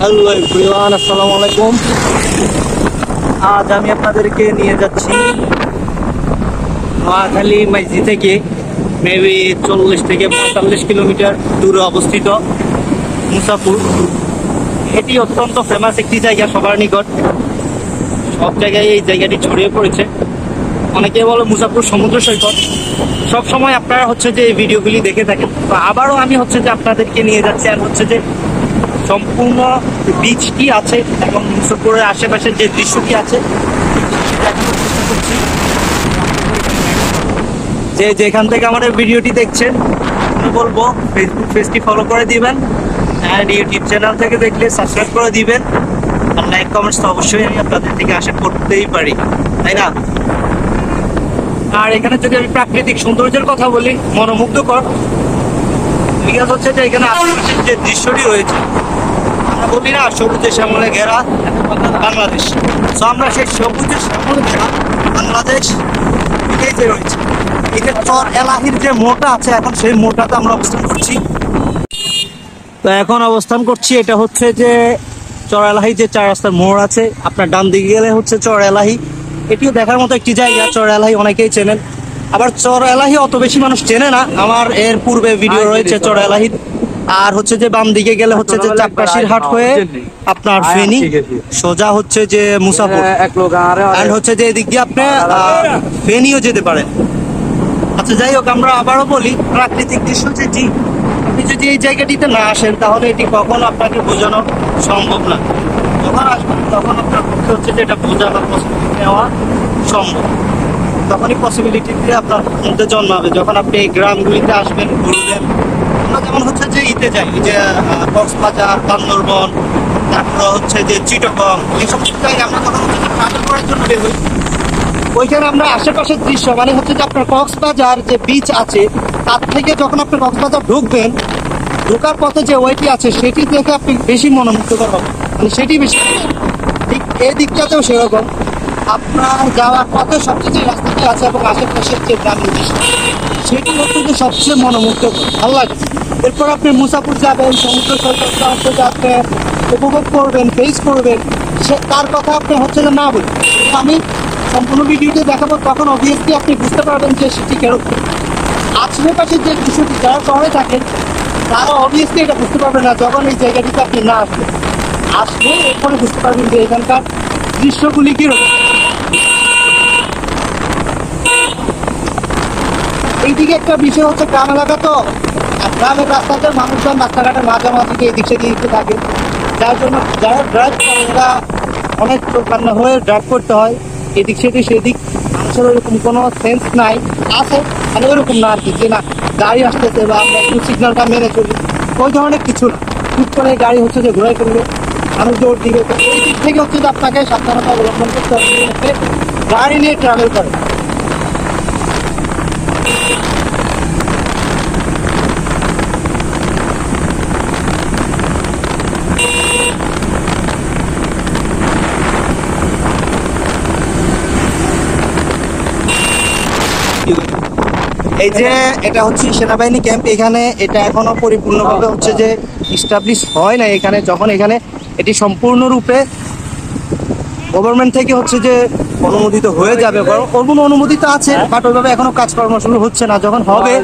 Hello everyone, আসসালামু আলাইকুম। আজ আমি আপনাদেরকে নিয়ে যাচ্ছি নোয়াখালী মাইজি থেকে মেবি 40 থেকে 45 কিলোমিটার দূরে অবস্থিত মুসাপুর। এটি অত্যন্ত ফেমাস একটি জায়গা, সবার নিকট, সব জায়গায় এই জায়গাটি ছড়িয়ে পড়েছে। অনেকে বলে মুসাপুর সমুদ্র সৈকত। সব সময় আপনারা যে এই ভিডিওগুলি দেখে থাকেন, তো আবারও আমি যে আপনাদেরকে নিয়ে যাচ্ছি আর যে সম্পূর্ণ বিচটি আছে এবং মুসাপুরের আশেপাশের যে দৃশ্যটি আছে যে যেখান থেকে আমাদের ভিডিওটি দেখছেন, আমি বলবো ফেসবুক পেজটি ফলো করে দিবেন, অ্যান্ড ইউটিউব চ্যানেল থেকে দেখলে সাবস্ক্রাইব করে দিবেন, আর লাইক কমেন্টস তো অবশ্যই আমি আপনাদের থেকে আশা করতেই পারি, তাই না? আর এখানে যদি আমি প্রাকৃতিক সৌন্দর্যের কথা বলি, মনোমুগ্ধকর। বিকজ যে এখানে আশেপাশের যে দৃশ্যটি রয়েছে, আমরা বলি না সবুজে শ্যামলে ঘেরা বাংলাদেশ, তো আমরা সেই সবুজে শ্যামলে ঘেরা বাংলাদেশ এটাই যে রয়েছে। এই যে চর এলাহির যে মোড়টা আছে, এখন সেই মোড়টাতে আমরা অবস্থান করছি। তো এখন অবস্থান করছি, এটা যে চর এলাহি যে 4 রাস্তার মোড় আছে, আপনার ডান দিকে গেলে চর এলাহি। এটিও দেখার মতো একটি জায়গা। চর এলাহি অনেকেই চেনেন, আবার চর এলাহি অত বেশি মানুষ চেনে না। আমার এর পূর্বে ভিডিও রয়েছে চর এলাহির। আর যে বাম দিকে গেলে যে চাপকাশির হাট হয়ে আপনার ফেনী সোজা যে মুসাপুর, আর যে এদিক দিয়ে আপনি ফেনীও যেতে পারেন। আচ্ছা, যাই হোক, আমরা আবারও বলি প্রাকৃতিক দৃশ্য যেটি, আপনি যদি এই জায়গাটিতে না আসেন তাহলে এটি কখনো আপনাকে বোঝানো সম্ভব না। যখন আসবেন তখন আপনার পক্ষে যে এটা বোঝানো নেওয়া সম্ভব, তখনই পসিবিলিটি আপনার মধ্যে জন্মাবে। যখন আপনি এই গ্রামগুলিতে আসবেন, ঘুরবেন, আমরা যেমন যে ইতে যাই, যে কক্সবাজার, বান্দরবন, তারপর যে চিটাগং, এই সমস্ত জায়গায় আমরা যখন ট্রাভেল করার জন্য বের হই, ওইখানে আমরা আশেপাশের দৃশ্য যে আপনার কক্সবাজার যে বিচ আছে, তার থেকে যখন আপনি কক্সবাজার ঢুকবেন, ঢোকার পথে যে ওয়েটি আছে সেটি দেখে আপনি বেশি মনোমুগ্ধকর হবেন, সেটি বেশি। ঠিক এই দিকটাতেও সেরকম, আপনার যাওয়ার পথে সবচেয়ে যে রাস্তাটি আছে এবং আশেপাশের যে গ্রামের দৃশ্য, সেটি যে সবচেয়ে মনোমুগ্ধকর, ভালো লাগে। এরপর আপনি মুসাপুর যাবেন, সমুদ্র সৈকতটা আপনি উপভোগ করবেন, ফেস করবেন, তার কথা আপনি না বলি, আমি সম্পূর্ণ ভিডিওতে দেখাবো, তখন অবভিয়াসলি আপনি বুঝতে পারবেন যে সেটি কেরকম। আশেপাশের যে দৃশ্যটি, যারা শহরে থাকেন তারা অবভিয়াসলি এটা বুঝতে পারবেন না যখন এই জায়গাটিতে আপনি না আসবেন। আসলে এরপরে বুঝতে পারবেন যে এখানকার দৃশ্যগুলি কিরকম। এইদিকে একটা বিষয় গ্রাম এলাকা, তো গ্রামের রাস্তাতে মানুষজন রাস্তাঘাটের মাঝামাঝি এই দিক থেকে থাকে, যার জন্য যারা ড্রাইভ করে এরা অনেক চোখ কান্না হয়ে ড্রাইভ করতে হয়। এদিক সেদিক মানুষের ওইরকম কোনো সেন্স নাই, আছে ওইরকম না আর কি, যে না গাড়ি আসতেছে বা আমরা একটু সিগন্যালটা মেনে চলি, ওই ধরনের কিছু না। ঠিক করে গাড়ি যে ঘোরাই করবে, মানুষ জোর দিবে। এই দিক থেকে যে আপনাকে সাবধানতা অবলম্বন করতে হবে, গাড়ি নিয়ে ট্রাভেল করে। এই যে এটা সেনাবাহিনী ক্যাম্প, এখানে এটা এখনো পরিপূর্ণভাবে যে ইস্টাবলিশ হয় না। এখানে যখন এটি সম্পূর্ণরূপে গভর্নমেন্ট থেকে যে অনুমোদিত হয়ে যাবে, অনুমোদিত আছে, বাট ওইভাবে এখনো কাজকর্ম শুরু হচ্ছে না। যখন হবে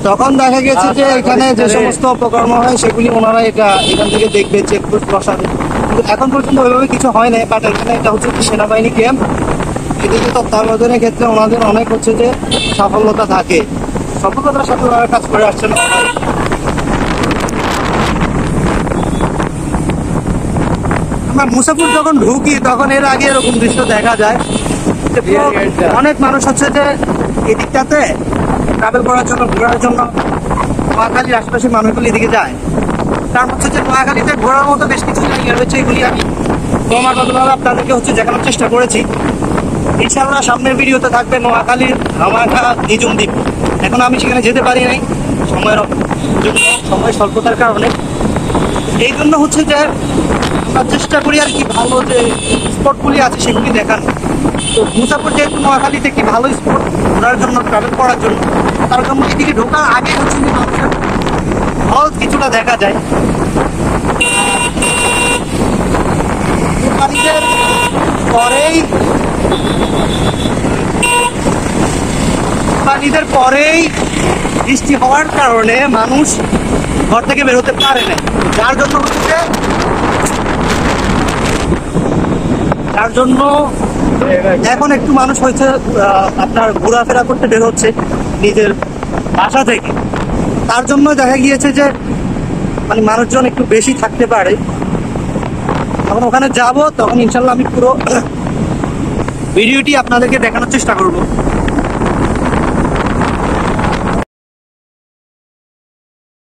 তখন দেখা গেছে যে এখানে যে সমস্ত অপকর্ম হয় সেগুলি ওনারা এখান থেকে দেখবে, চেকপোস্ট বসাবে। কিন্তু এখন পর্যন্ত ওইভাবে কিছু হয় না। বাট এখানে এটা সেনাবাহিনী ক্যাম্প, এদিকে তত্ত্বাবধানের ক্ষেত্রে ওনাদের অনেক যে সফলতা থাকে, সফলতার সাথে ওনারা কাজ করে আসছেন। আমরা মুসাপুর যখন ঢুকি তখন এর আগে এরকম দৃশ্য দেখা যায়, অনেক মানুষ যে এই দিকটাতে ট্রাভেল করার জন্য, ঘোরার জন্য নোয়াখালীর আশেপাশের মানুষগুলি এদিকে যায়। তার যে নোয়াখালীতে ঘোরার মতো বেশ কিছু জায়গা রয়েছে, এগুলি আমি ক্রমাগতভাবে আপনাদেরকে দেখানোর চেষ্টা করেছি। ইনশাআল্লাহ সামনের ভিডিওতে থাকবে নোয়াখালীর ধামাকা নিজুম দ্বীপ। এখন আমি সেখানে যেতে পারি নাই সময় স্বল্পতার কারণে। এই জন্য যে আমরা চেষ্টা করি আর কি, ভালো যে স্পটগুলি আছে সেগুলি দেখানো। তো মুসাপুর যেহেতু নোয়াখালীতে একটি ভালো স্পট ঘোরার জন্য, ট্রাভেল করার জন্য, তার জন্য এদিকে ঢোকার আগে মানুষের কিছুটা দেখা যায়। ঈদের পরেই বৃষ্টি হওয়ার কারণে মানুষ ঘর থেকে বের হতে পারে না, যার জন্য এখন একটু মানুষ হয়েছে আপনার ঘোরাফেরা করতে বের হচ্ছে নিজের বাসা থেকে। তার জন্য দেখা গিয়েছে যে মানে মানুষজন একটু বেশি থাকতে পারে। যখন ওখানে যাব তখন ইনশাল্লাহ আমি পুরো ভিডিওটি আপনাদেরকে দেখানোর চেষ্টা করব।